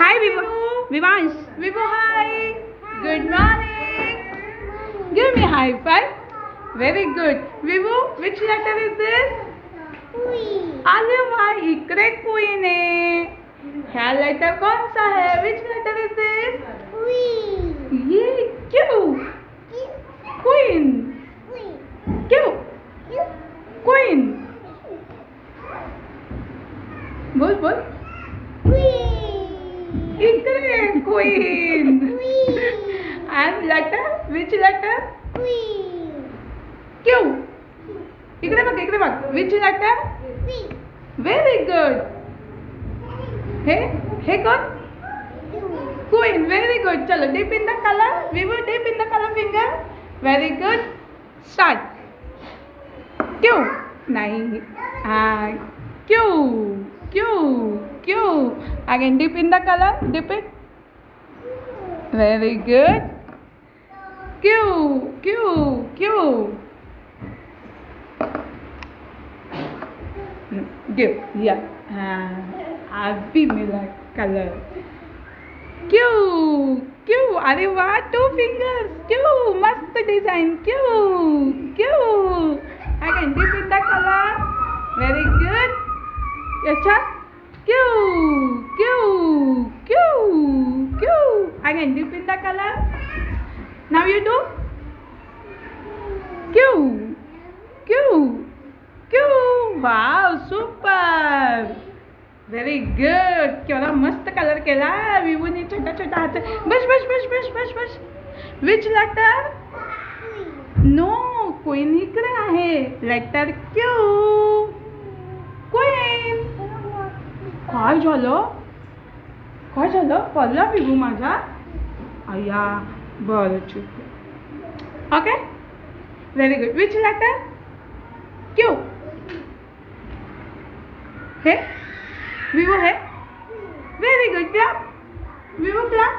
Hi, Vivansh. Vivo, hi. Good morning. Give me high five. Very good. Vivo, which letter is this? अरे वाह, इकडे queen आहे. ह्या letter कौन सा है? Which letter is this? ये क्यों? क्वीन. क्यों? क्वीन. बोल बोल. इकडे queen. And letter? Which letter? क्यों? इकडे बघ. Which letter? Very good. हे कौन? Queen. Very good. चलो dip in the color. We will dip in the color finger. Very good. Start. क्यों? नहीं. हाँ. क्यों? Again dip in the color. Dip it. Very good. क्यों? Give. Yeah. अभी मिला colour. क्यों? अरे वाह, 2 fingers. क्यों? मस्त डिजाइन. क्यों? Again dip in the color. Very good. अच्छा. क्यों? Again dip in the color. Now you do. क्यों? Wow, super. Very good. केवढा मस्त कलर केला विवूने. छोटा हात. बस. Which letter? No, क्वीन इकडे आहे. Letter Q. क्वीन. काय झालं? पडला विवू माझा. अय्या. बरं चुप. Okay. Very good. Which letter? क्यों? है? Vivo है? Very good. Clap. Vivo clap.